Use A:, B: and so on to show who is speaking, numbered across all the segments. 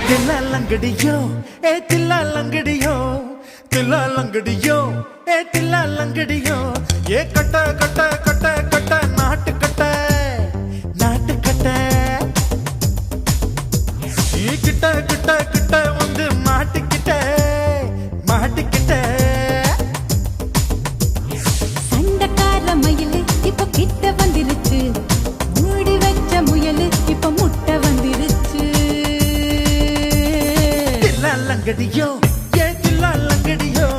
A: தில்லா லங்கடியோ ஏ தில்லா லங்கடியோ தில்லா லங்கடியோ ஏ தில்லா லங்கடியோ ஏ கட்ட கட்ட கட்ட கட்ட நாட்டு கட்ட நாட்டு கட்ட நீ கிட்ட கிட்ட கிட்ட வந்து மாட்டிக்கிட்ட மாட்டிக்கிட்ட
B: சண்டக்கார மயிலு இப்ப கிட்ட வந்துருச்சு மூடி வச்ச முயலு இப்ப முட்டை வந்துருச்சு
A: தில்லா லங்கடியோ ஏ தில்லா லங்கடியோ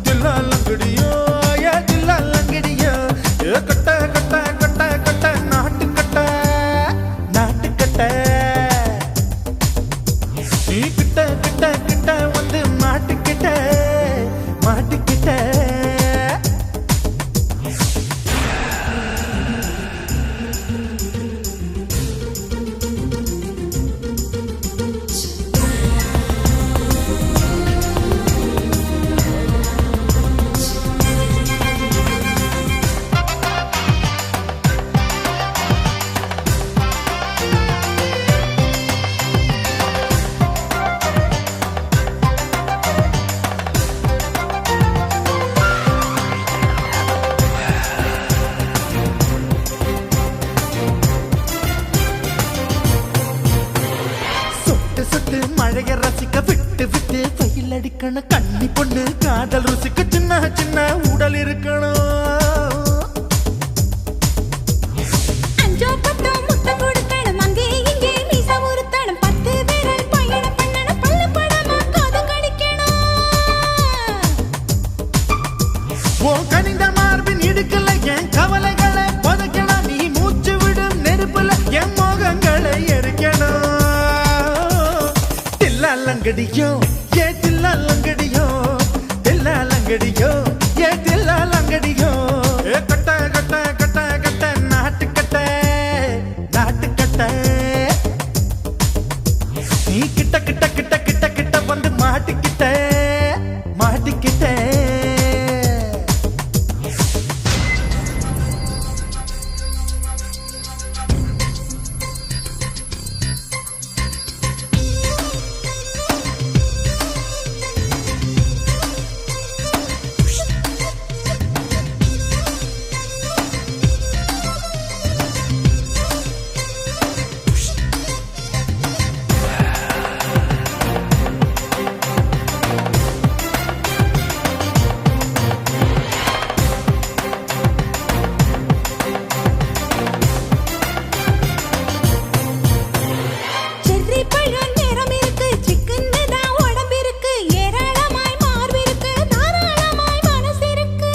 A: தில்லா லங்கடியோ ஏ தில்லா லங்கடியோ ஏ கட்ட கட்ட கட்ட கட்ட நாட்டு கட்ட நாட்டு கட்ட நீ கிட்ட கிட்ட கிட்ட வந்து மாட்டிக்கிட்ட மாட்டிக்கிட்ட சுட்டு மழைய ரசிக்க விட்டு விட்டு வெயில் அடிக்கணும் கண்ணி பொண்ணு காதல் ருசிக்க சின்ன சின்ன உடல் இருக்கணும்
B: அஞ்சோ பத்தோ முட்டை கொடுக்கணும் அங்கே இங்கே மீச உருத்தணும் 10 விரல் பயணம் பண்ணணும் பல்ல படமா காது கடிக்கணும்
A: ஓ கனிந்த மார்பின் இடுக்கல என் கவலைகளை புதைக்கணும் நீ மூச்சு விடும் நெருப்புல என் மோகங்களை எரிக்கணும் தில்லா லங்கடியோ ஏ தில்லா லங்கடியோ தில்லா லங்கடியோ ஏ தில்லா லங்கடியோ ஏ கட்ட கட்ட கட்ட கட்ட நாட்டு கட்ட நாட்டு கட்ட நீ கிட்ட கிட்ட கிட்ட கிட்ட கிட்ட வந்து மாட்டிக்கிட்ட மாட்டிக்கிட்ட
B: செர்ரி பழம் நிறம் இருக்கு சிக்கன்னு தான் உடம்பு இருக்கு ஏராளமாய் மார்பு இருக்கு தாராளமாய் மனசு இருக்கு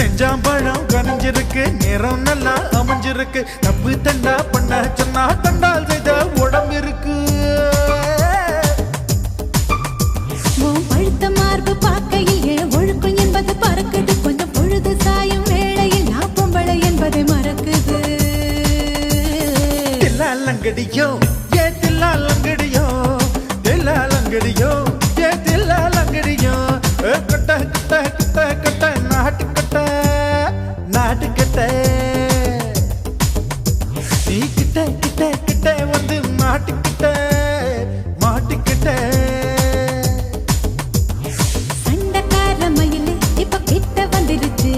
A: நெஞ்சாம்பழம் கனிஞ்சிருக்கு நிறம் நல்லா அமைஞ்சிருக்கு தப்பு தண்டா பண்ண சொன்னா தண்டால் செய்த உடம்பு இருக்கு
B: உன் பழுத்த மார்பு பார்க்கையில் என் ஒழுக்கம் என்பது பறக்குது கொஞ்சம் பொழுது சாயும் வேளையில் நான் பொம்பளை என்பதை மறக்குது
A: தில்லா லங்கடியோ ஏ தில்லா லங்கடியோ தில்லா லங்கடியோ ஏ தில்லா லங்கடியோ ஏ கட்ட கட்ட கட்ட கட்ட நாட்டு கட்ட நாட்டு கட்ட நீ கிட்ட கிட்ட கிட்ட வந்து மாட்டிக்கிட்ட மாட்டிக்கிட்ட
B: சண்டக்கார மயிலு இப்ப கிட்ட வந்துருச்சு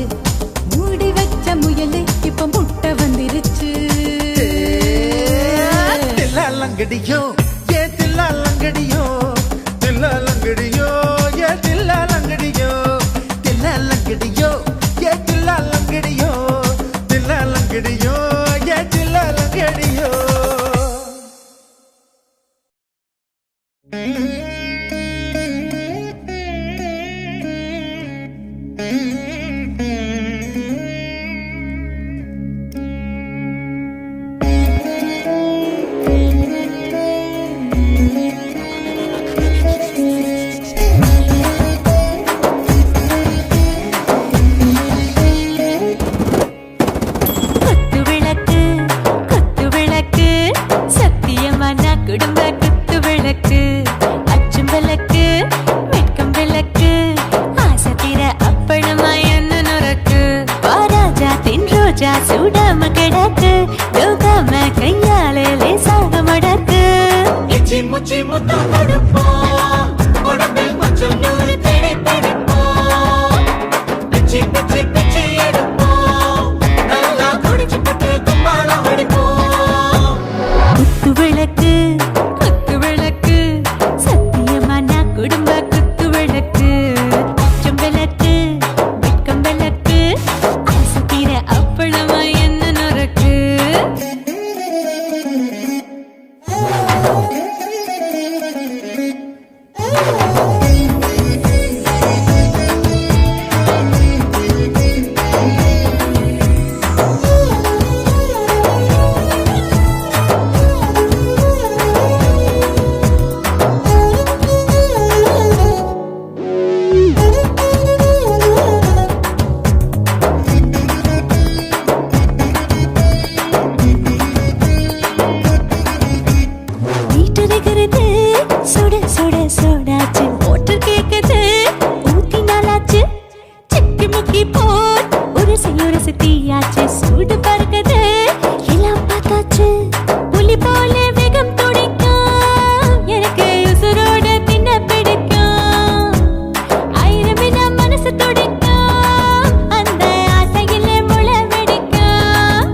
B: மூடி வச்ச முயலு இப்ப முட்டை வந்துருச்சு
A: தில்லா லங்கடியோ ஏ தில்லா லங்கடியோ தில்லா லங்கடியோ ஏ தில்லா லங்கடியோ தில்லா லங்கடியோ ஏ தில்லா லங்கடியோ தில்லா லங்கடியோ ஏ தில்லா லங்கடியோ
B: சுடாம கிடக்கு தூக்காம கையாலே லேசாக மடக்கு
C: எச்சி முச்சி முத்தம் கொடுப்போம் உடம்பில் கொஞ்சம் நூறு தேடி பிடிப்போம் பிச்சி பிச்சி பிச்சி எடுப்போம் நல்லா குடிச்சு பட்டு கும்பாலம் அடிப்போம்
B: குத்து விளக்கு சத்தியமா நான் குடும்ப குத்து விளக்கு அச்சம் விளக்கு வெட்கம் விளக்கு ஆசை தீர அப்பளமா என்ன நொறுக்கு வீட்டறிகிறது சுட சுட சோடாச்சு மோட்டர் கேக்குது ஊத்தி நாளாச்சு சிக்கி முக்கி போர் உரசி தீயாச்சு சூடு பறக்குது எல்லாம் பார்த்தாச்சு புலி போல வேகம் துடிக்கும் எனக்கு உசுரோட தின்ன பிடிக்கும் ஆயிரம் வினா மனசு துடிக்கும் அந்த ஆசையிலே முளை வெடிக்கும்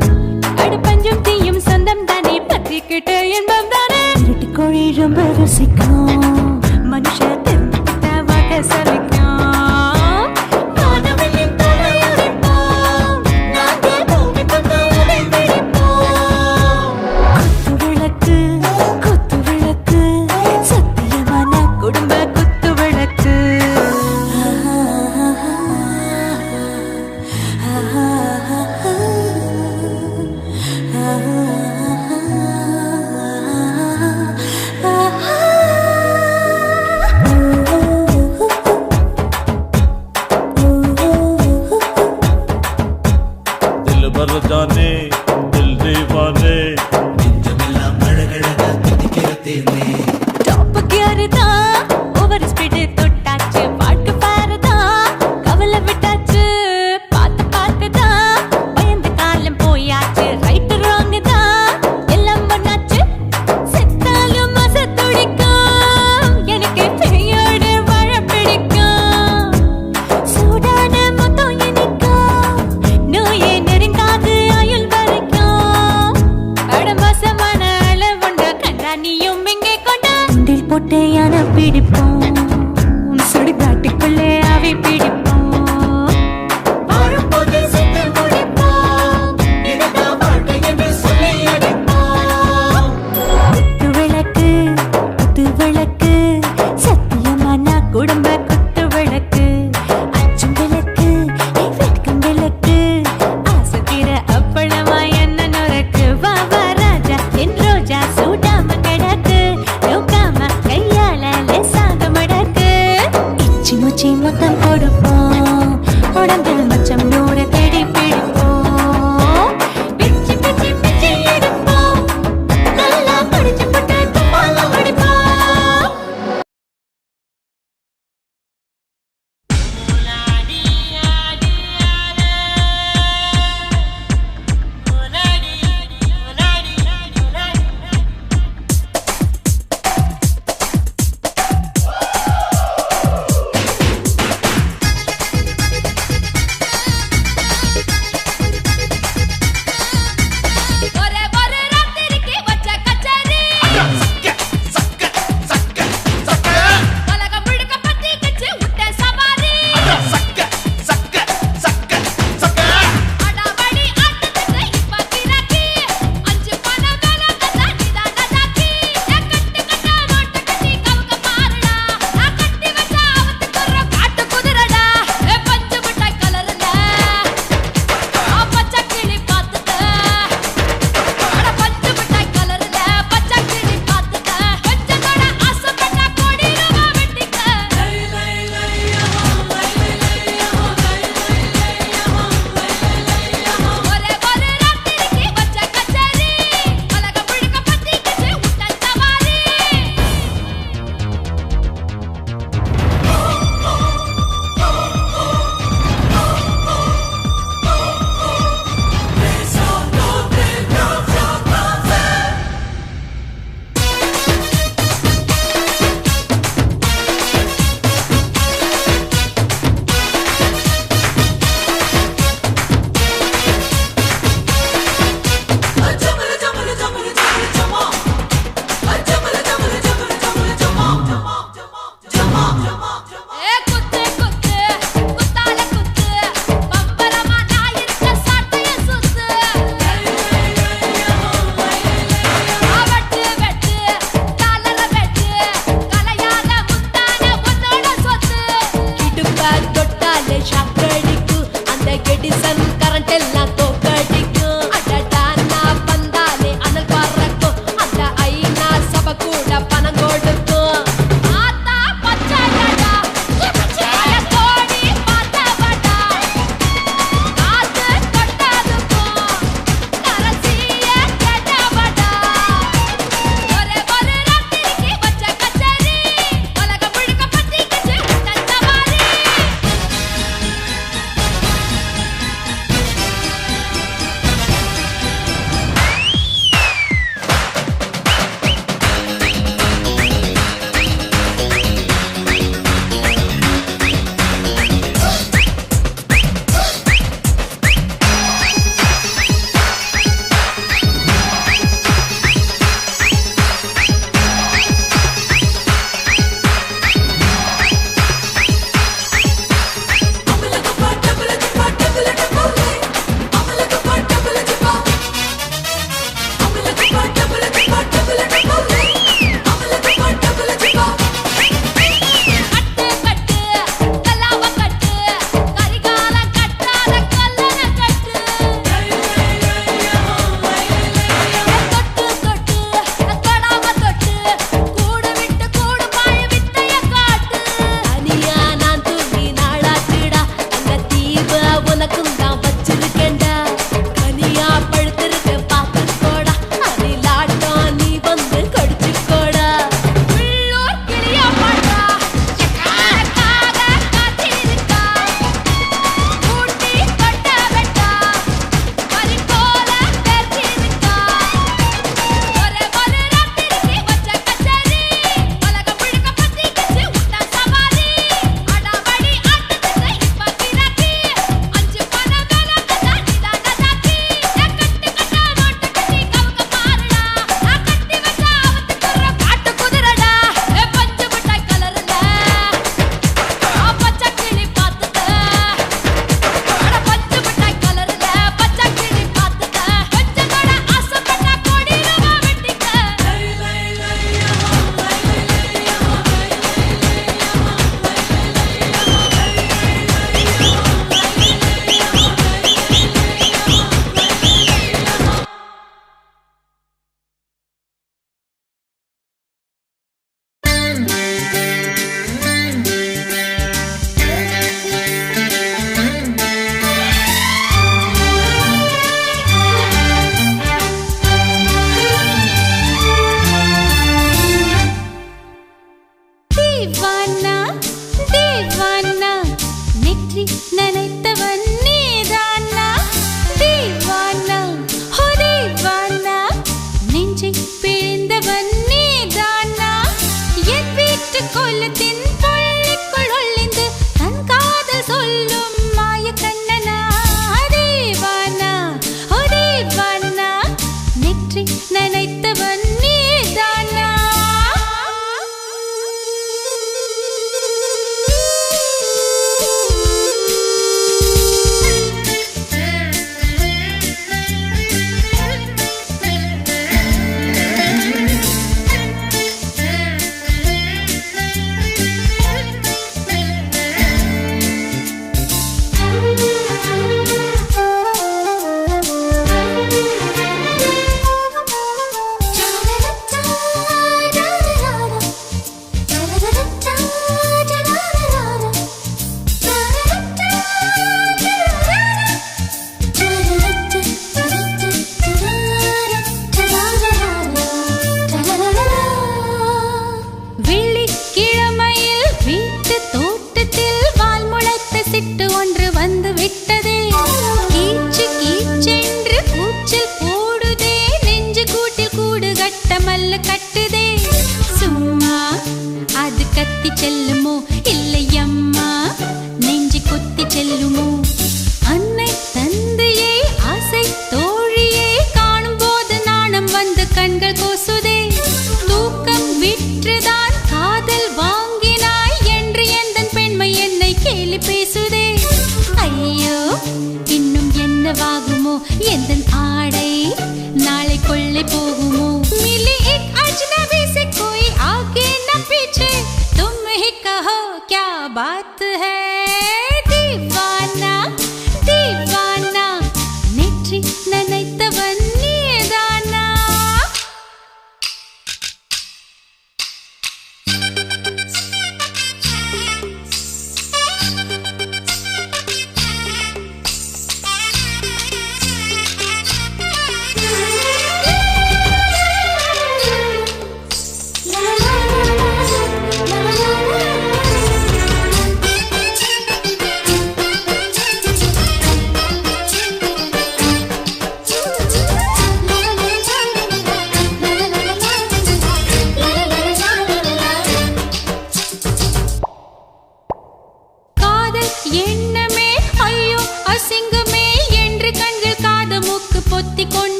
B: அடு பஞ்சும் தீயும் சொந்தம் தானே பத்திக்கிட்டு என்பம் தானே இருட்டு கோழி ரொம்ப ருசிக்கும் மனுஷ தெரிஞ்சுக்கிட்ட வாக்க சலிக்கும்
C: வானவெளியின் தலையுடைப்போம் நாங்கள் பூமி பந்து உடை பிடிப்போம்
B: குத்து விளக்கு சத்தியமான குடும்ப குத்து விளக்கு
A: दिल भर जाने दिल दीवाने
C: நெஞ்சமெல்லாம் அழகழகா துடிக்கிறதேனே
B: டாப் கியர் தான் ஓவர் ஸ்பீட் தொட்டாச்சு பாட்டு பாரு தான் கவலை விட்டாச்சு பார்த்து தான் பயந்து காலம் போயாச்சு ரைட் ராங் தான் எல்லாம் பண்ணாச்சு செத்தாலும் மச துடிக்கும் எனக்கு பெரியோடு வாழ பிடிக்கும் சூடான மொத்தம் இனிக்கும் நோயே நெருங்காது ஆயுள் வரைக்கும் அடமசமான அளவுண்ட கண்டா நீயும் இங்கே கொண்ட போட்டு யான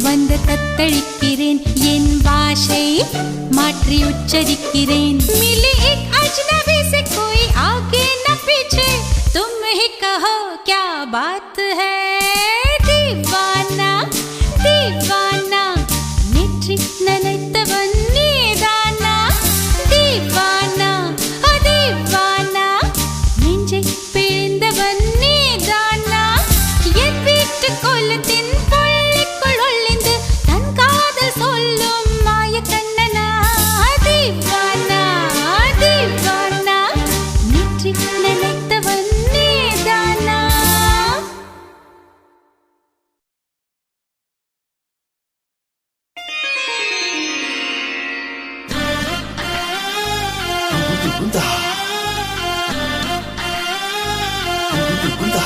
B: வந்து தத்தளிக்கிறேன் என் பாஷை மாற்றி உச்சரிக்கிறேன் मिली एक अजनबी से कोई आगे न पीछे तुम ही कहो क्या बात है दीवाना दीवाना नेற்றி நினைத்தவன் நீதானா दीवाना दीवाना நெஞ்சை பிழிந்தவன் நீதானா என் வீட்டு கோலத்தின் பள்ளிக்குள் ஒளிந்து தன் காதல் சொல்லும் மாய கண்ணனா दीवाना दीवाना நேற்றி நினைத்தவன் நீதானா
C: 두근두근다 두근두근다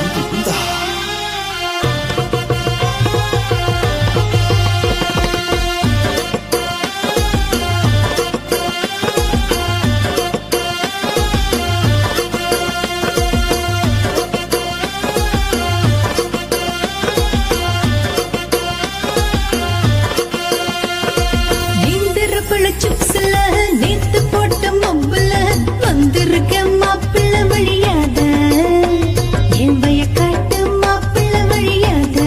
C: 두근두근다
B: நீந்திரப்பழ சிப்ஸ்ல நேத்து போட்ட மொபுல வந்திருக்க மாப்பிள்ள வழியாத என் வயக்காட்டு மாப்பிள்ள வழியாத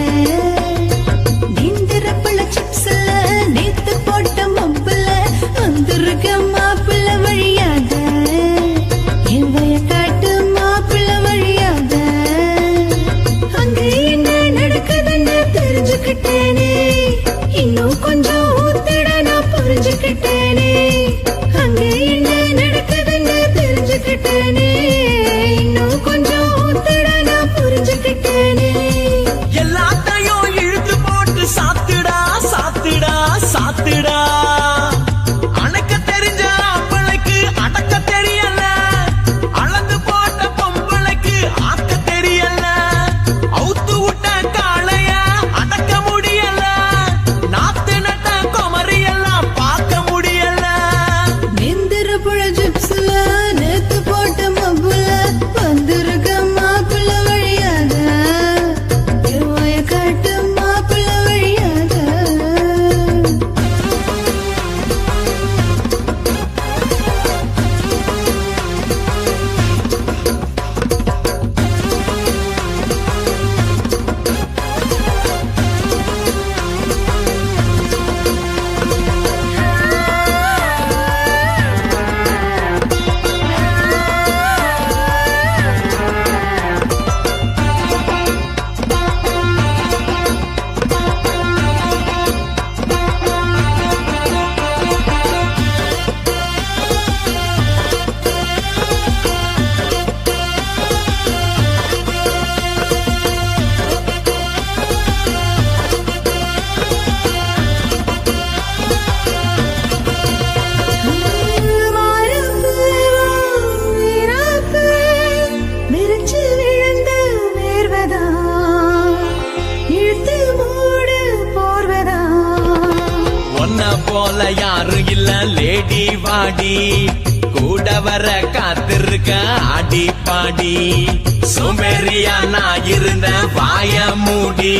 B: நீந்திரப்பழ சிப்ஸ்ல நேத்து போட்ட மொபுல வந்திருக்க மாப்பிள்ள வழியாத என் வயக்காட்டு மாப்பிள்ள வழியாத அங்க என்ன நடக்குதுன்னு தெரிஞ்சுக்கிட்டேனே இன்னும் கொஞ்சம் ஊத்திட நான் புரிஞ்சுக்கிட்டேனே அங்க என்ன நடக்குதுன்னு தெரிஞ்சுக்கிட்டேனே இன்னும் கொஞ்சம் ஊத்திட நான் புரிஞ்சுக்கிட்டேனே
C: எல்லாத்தையும் இழுத்து போட்டு சாத்துடா சாத்துடா சாத்துடா அணைக்க தெரிஞ்ச ஆம்பளைக்கு அடக்க தெரியல அளந்து போட்ட பொம்பளைக்கு ஆக்க தெரியல அவுத்து விட்ட காளைய அடக்க முடியல நாத்து நட்ட குமரியெல்லாம் பார்க்க முடியல
B: நீந்திரப்பழ சிப்ஸ்ல நேத்து போட்ட மொபுல வந்திருக்க மாப்பிள்ள வழியாத என் வயக்காட்டு மாப்பிள்ள வழியாத மிரச்சு விழுந்த வேர்வதா இழுத்து மூடு போர்வதா
C: ஒன்ன போல யாரும் இல்ல லேடி வாடி கூட வர காத்திருக்க ஆடி பாடி சோம்பேறியா நான் இருந்த வாய மூடி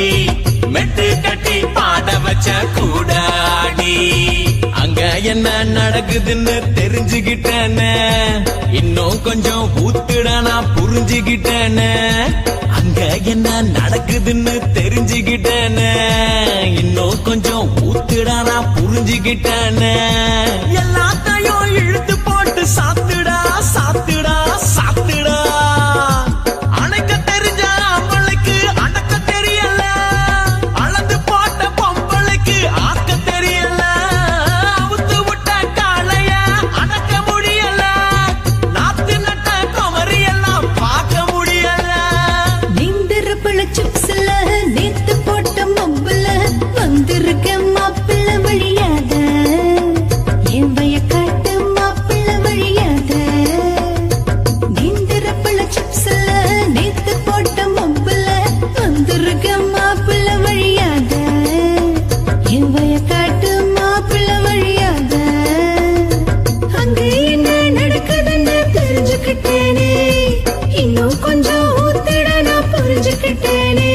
C: மெட்டு கட்டி பாட வச்ச கூட ஆடி அங்க என்ன நடக்குதுன்னு தெரிஞ்சுக்கிட்டேன்னு இன்னும் கொஞ்சம் ஊத்துட நான் புரிஞ்சுக்கிட்டேன்னு அங்க என்ன நடக்குதுன்னு தெரிஞ்சுக்கிட்டேன்னு இன்னும் கொஞ்சம் ஊத்துட நான் புரிஞ்சுக்கிட்டேன்னு எல்லாத்தையும் இழுத்து போட்டு சாத்துடா சாத்துடா சாத்துடா அணைக்க தெரிஞ்ச ஆம்பளைக்கு அடக்க தெரியல அளந்து போட்ட பொம்பளைக்கு ஆக்க தெரியல அவுத்து விட்ட காளைய அடக்க முடியல நாத்து நட்ட குமரியெல்லாம் பார்க்க முடியல
B: நீந்திரப்பழ சிப்ஸ்ல நேத்து போட்ட மொபுல வந்திருக்க மாப்பிள்ள வழியாத என் வயக்காட்டு மாப்பிள்ள வழியாத நீந்திரப்பழ சிப்ஸ்ல நேத்து போட்ட மொபுல வந்திருக்க மாப்பிள்ள வழியாத என் வயக்காட்டு மாப்பிள்ள வழியாத அங்க என்ன நடக்குதுன்னு தெரிஞ்சுக்கிட்டேனே இன்னும் கொஞ்சம் ஊத்திட நான் புரிஞ்சுக்கிட்டேனே